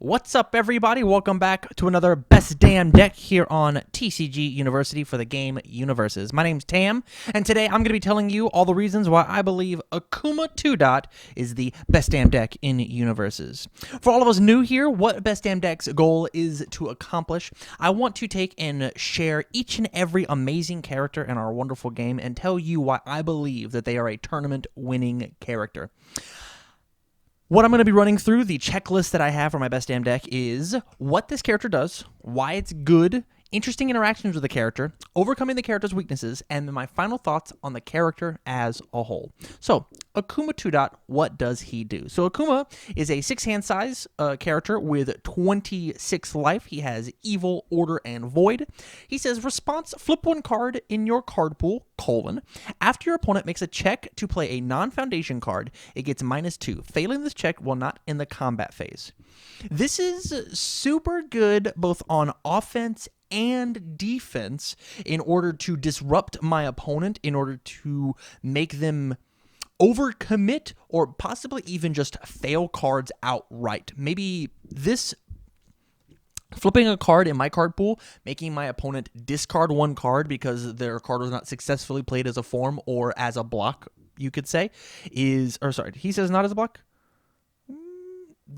What's up, everybody? Welcome back to another Best Damn Deck here on TCG University for the game UniVersus. My name's Tam, and today I'm going to be telling you all the reasons why I believe Akuma 2 is the best damn deck in UniVersus. For all of us new here, what Best Damn Deck's goal is to accomplish, I want to take and share each and every amazing character in our wonderful game and tell you why I believe that they are a tournament-winning character. What I'm going to be running through, the checklist that I have for my Best Damn Deck, is what this character does, why it's good, interesting interactions with the character, overcoming the character's weaknesses, and then my final thoughts on the character as a whole. So, Akuma 2 what does he do? So Akuma is a 6-hand size character with 26 life. He has Evil, Order, and Void. He says, response, flip one card in your card pool, after your opponent makes a check to play a non-foundation card, it gets -2. Failing this check while not in the combat phase. This is super good both on offense and defense in order to disrupt my opponent, in order to make them overcommit or possibly even just fail cards outright. Maybe this flipping a card in my card pool, making my opponent discard one card because their card was not successfully played as a form or as a block, you could say, he says not as a block?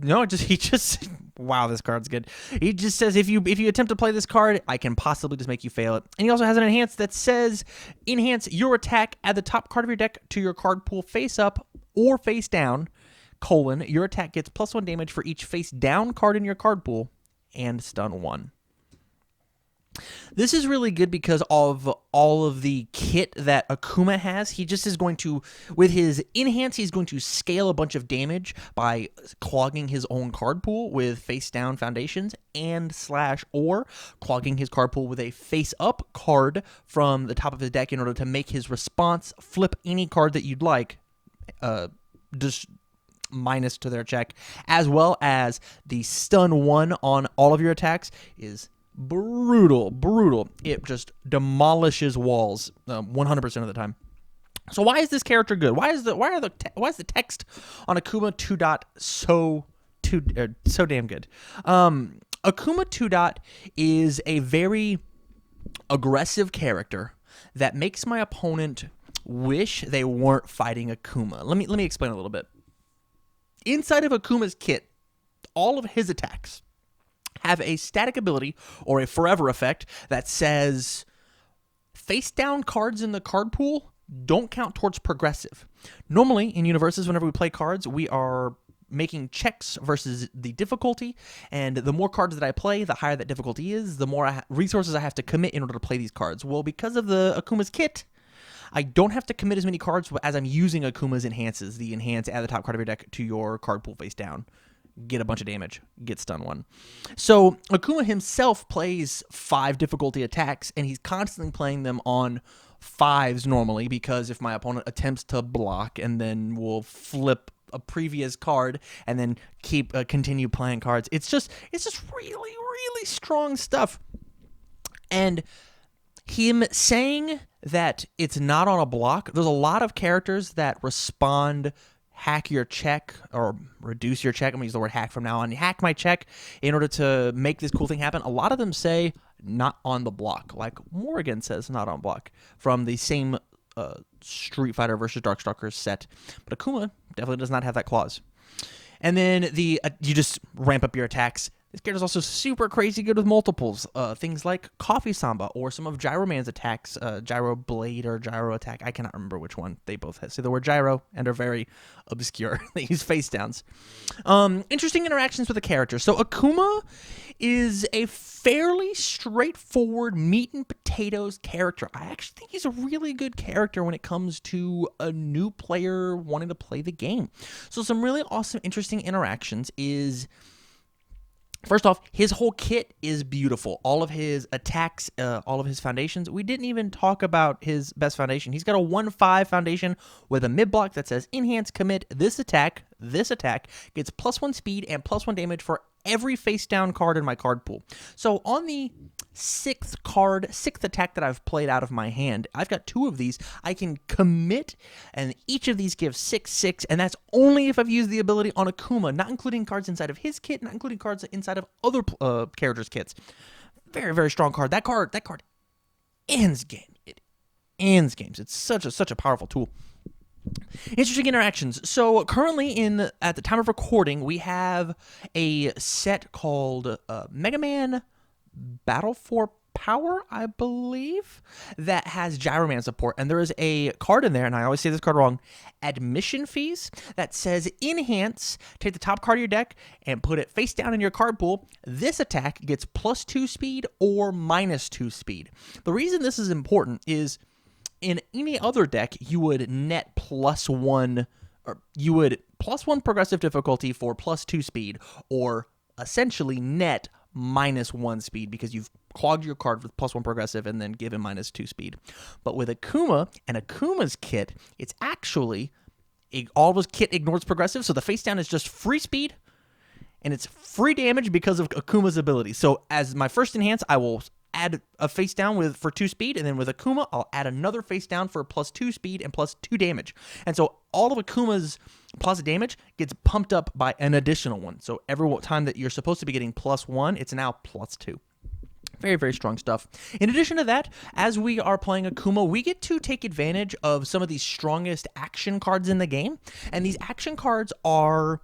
No, he just wow, this card's good. He just says if you attempt to play this card, I can possibly just make you fail it. And he also has an enhance that says enhance your attack, add the top card of your deck to your card pool face up or face down, your attack gets +1 damage for each face down card in your card pool and stun 1. This is really good because of all of the kit that Akuma has. He just is going to, with his enhance, he's going to scale a bunch of damage by clogging his own card pool with face down foundations and /or clogging his card pool with a face up card from the top of his deck in order to make his response flip any card that you'd like, just minus to their check, as well as the stun 1 on all of your attacks is brutal. It just demolishes walls 100% of the time. So why is this character good? Why is the text on Akuma 2 so damn good? Akuma 2 is a very aggressive character that makes my opponent wish they weren't fighting Akuma. Let me explain a little bit. Inside of Akuma's kit, all of his attacks have a static ability or a forever effect that says face down cards in the card pool don't count towards progressive. Normally in UniVersus, whenever we play cards, we are making checks versus the difficulty, and the more cards that I play, the higher that difficulty is, the more resources I have to commit in order to play these cards. Well, because of the Akuma's kit, I don't have to commit as many cards as I'm using Akuma's enhances. The enhance, add the top card of your deck to your card pool face down. Get a bunch of damage, get stun 1. So Akuma himself plays 5 difficulty attacks, and he's constantly playing them on 5s normally, because if my opponent attempts to block and then will flip a previous card and then continue playing cards, it's just really strong stuff. And him saying that it's not on a block, there's a lot of characters that respond hack your check or reduce your check. I'm gonna use the word hack from now on. Hack my check in order to make this cool thing happen. A lot of them say not on the block, like Morrigan says not on block from the same Street Fighter versus Darkstalkers set. But Akuma definitely does not have that clause. And then you just ramp up your attacks. This character is also super crazy good with multiples. Things like Coffee Samba or some of Gyro Man's attacks, Gyro Blade or Gyro Attack. I cannot remember which one. They both say the word gyro and are very obscure. They use face downs. Interesting interactions with the character. So Akuma is a fairly straightforward meat and potatoes character. I actually think he's a really good character when it comes to a new player wanting to play the game. So some really awesome, interesting interactions is, first off, his whole kit is beautiful. All of his attacks, all of his foundations. We didn't even talk about his best foundation. He's got a 1/5 foundation with a mid block that says enhance commit this attack gets +1 speed and +1 damage for every face-down card in my card pool. So on the sixth attack that I've played out of my hand, I've got 2 of these. I can commit, and each of these gives 6/6, and that's only if I've used the ability on Akuma, not including cards inside of his kit, not including cards inside of other characters' kits. Very, very strong card. That card ends game. It ends games. It's such a powerful tool. Interesting interactions. So currently, at the time of recording, we have a set called Mega Man Battle for Power, I believe, that has Gyroman support, and there is a card in there, and I always say this card wrong, Admission Fees, that says enhance, take the top card of your deck and put it face down in your card pool. This attack gets +2 speed or -2 speed. The reason this is important is in any other deck, you would net +1, or you would +1 progressive difficulty for +2 speed, or essentially net -1 speed because you've clogged your card with +1 progressive and then given -2 speed. But with Akuma and Akuma's kit, it's actually all of his kit ignores progressive, so the face down is just free speed and it's free damage because of Akuma's ability. So as my first enhance, I will add a face down for 2 speed, and then with Akuma, I'll add another face down for +2 speed and +2 damage. And so all of Akuma's plus damage gets pumped up by an additional one. So every time that you're supposed to be getting +1, it's now +2. Very, very strong stuff. In addition to that, as we are playing Akuma, we get to take advantage of some of the strongest action cards in the game. And these action cards are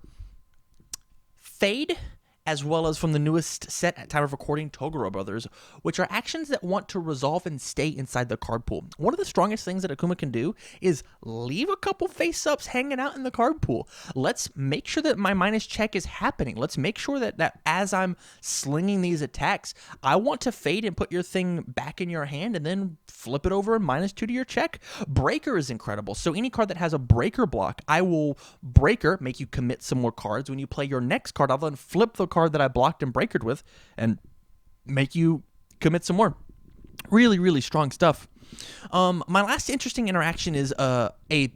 Fade, as well as from the newest set at time of recording, Toguro Brothers, which are actions that want to resolve and stay inside the card pool. One of the strongest things that Akuma can do is leave a couple face-ups hanging out in the card pool. Let's make sure that my minus check is happening. Let's make sure that as I'm slinging these attacks, I want to fade and put your thing back in your hand and then flip it over and -2 to your check. Breaker is incredible. So any card that has a breaker block, I will breaker, make you commit some more cards. When you play your next card, I'll then flip the card that I blocked and breakered with and make you commit some more. Really, really strong stuff. My last interesting interaction is a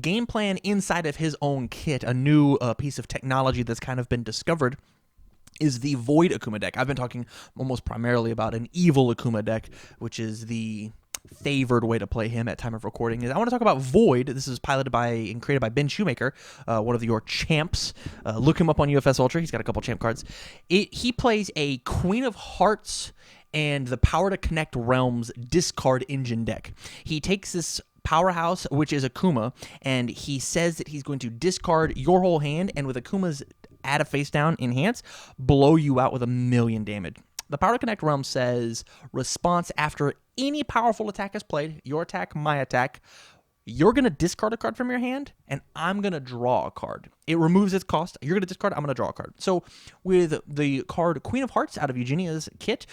game plan inside of his own kit, a new piece of technology that's kind of been discovered, is the Void Akuma deck. I've been talking almost primarily about an evil Akuma deck, which is the favored way to play him at time of recording. I want to talk about Void. This is piloted by and created by Ben Shoemaker, one of your champs. Look him up on UFS Ultra. He's got a couple champ cards. He plays a Queen of Hearts and the Power to Connect Realms discard engine deck. He takes this powerhouse, which is Akuma, and he says that he's going to discard your whole hand, and with Akuma's add a face down enhance, blow you out with 1,000,000 damage. The Power to Connect Realm says response after any powerful attack is played, your attack, my attack, you're going to discard a card from your hand, and I'm going to draw a card. It removes its cost. You're going to discard, I'm going to draw a card. So with the card Queen of Hearts out of Eugenia's kit,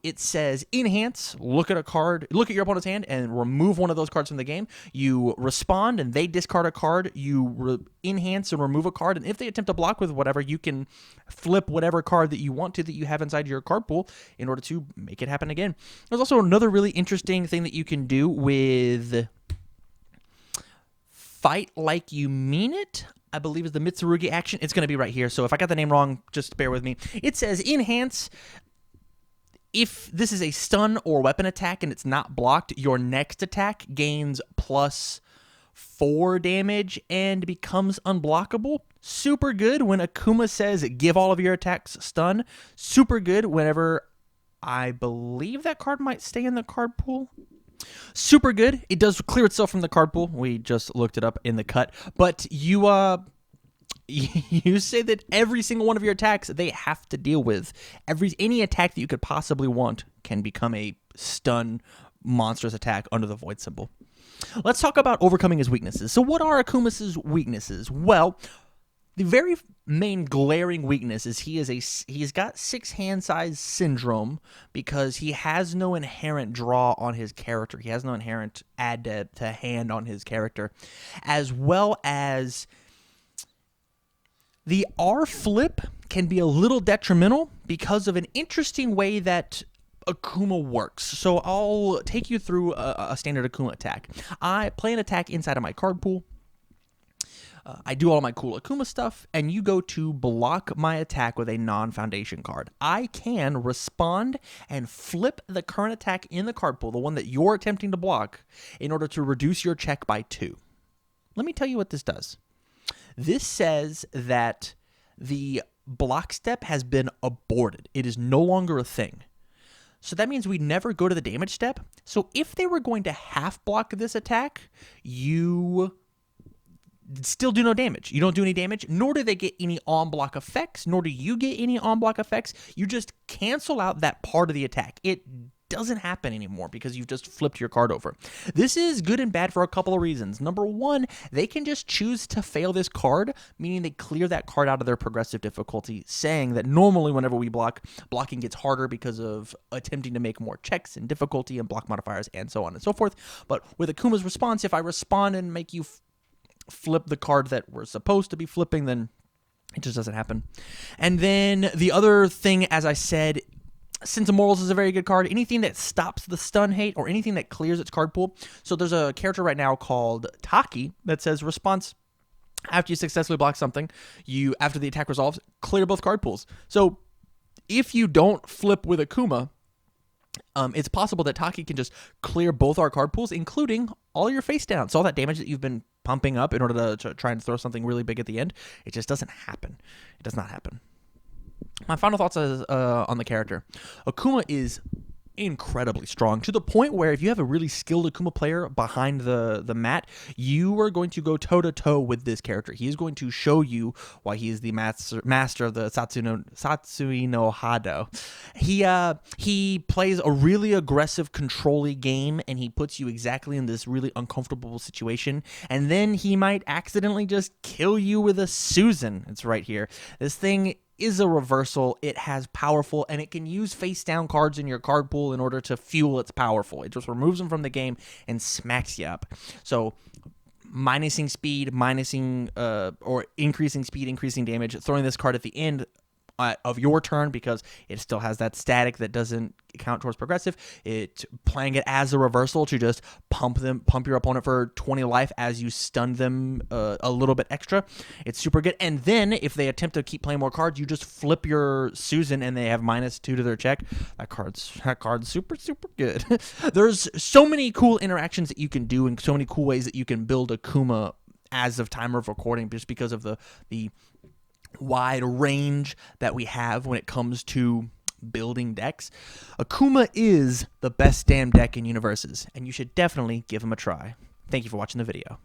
it says enhance, look at your opponent's hand, and remove one of those cards from the game. You respond, and they discard a card. You enhance and remove a card, and if they attempt to block with whatever, you can flip whatever card that you want to that you have inside your card pool in order to make it happen again. There's also another really interesting thing that you can do with Fight Like You Mean It, I believe is the Mitsurugi action. It's going to be right here, so if I got the name wrong, just bear with me. It says enhance. If this is a stun or weapon attack and it's not blocked, your next attack gains +4 damage and becomes unblockable. Super good when Akuma says give all of your attacks stun. Super good whenever I believe that card might stay in the card pool. Super good. It does clear itself from the card pool. We just looked it up in the cut. But you you say that every single one of your attacks they have to deal with. Any attack that you could possibly want can become a stun monstrous attack under the Void symbol. Let's talk about overcoming his weaknesses. So what are Akuma's weaknesses? Well, the very main glaring weakness is he's got 6 hand size syndrome because he has no inherent draw on his character. He has no inherent add to hand on his character, as well as the R flip can be a little detrimental because of an interesting way that Akuma works. So I'll take you through a standard Akuma attack. I play an attack inside of my card pool. I do all my cool Akuma stuff, and you go to block my attack with a non-foundation card. I can respond and flip the current attack in the card pool, the one that you're attempting to block, in order to reduce your check by 2. Let me tell you what this does. This says that the block step has been aborted. It is no longer a thing. So that means we never go to the damage step. So if they were going to half block this attack, you still do no damage. You don't do any damage, nor do they get any on-block effects, nor do you get any on-block effects. You just cancel out that part of the attack. It doesn't happen anymore because you've just flipped your card over. This is good and bad for a couple of reasons. Number one, they can just choose to fail this card, meaning they clear that card out of their progressive difficulty, saying that normally whenever we block, blocking gets harder because of attempting to make more checks and difficulty and block modifiers and so on and so forth. But with Akuma's response, if I respond and make you flip the card that we're supposed to be flipping, then it just doesn't happen. And then the other thing, as I said, Sense of Morals is a very good card. Anything that stops the stun hate or anything that clears its card pool. So there's a character right now called Taki that says response after you successfully block something, you after the attack resolves, clear both card pools. So if you don't flip with Akuma, it's possible that Taki can just clear both our card pools, including all your face down. So all that damage that you've been pumping up in order to try and throw something really big at the end, it just doesn't happen. It does not happen. My final thoughts on the character. Akuma is incredibly strong, to the point where if you have a really skilled Akuma player behind the mat, you are going to go toe-to-toe with this character. He is going to show you why he is the master of the Satsui no Hado. He plays a really aggressive, control-y game, and he puts you exactly in this really uncomfortable situation, and then he might accidentally just kill you with a Susan. It's right here. This thing is a reversal. It has powerful, and it can use face down cards in your card pool in order to fuel its powerful. It just removes them from the game and smacks you up. So minusing speed, or increasing speed, increasing damage, throwing this card at the end of your turn because it still has that static that doesn't count towards progressive. Playing it as a reversal to just pump your opponent for 20 life as you stun them a little bit extra. It's super good. And then if they attempt to keep playing more cards, you just flip your Susan and they have -2 to their check. That card's super, super good. There's so many cool interactions that you can do and so many cool ways that you can build Akuma as of time of recording, just because of the wide range that we have when it comes to building decks. Akuma is the best damn deck in UniVersus, and you should definitely give him a try. Thank you for watching the video.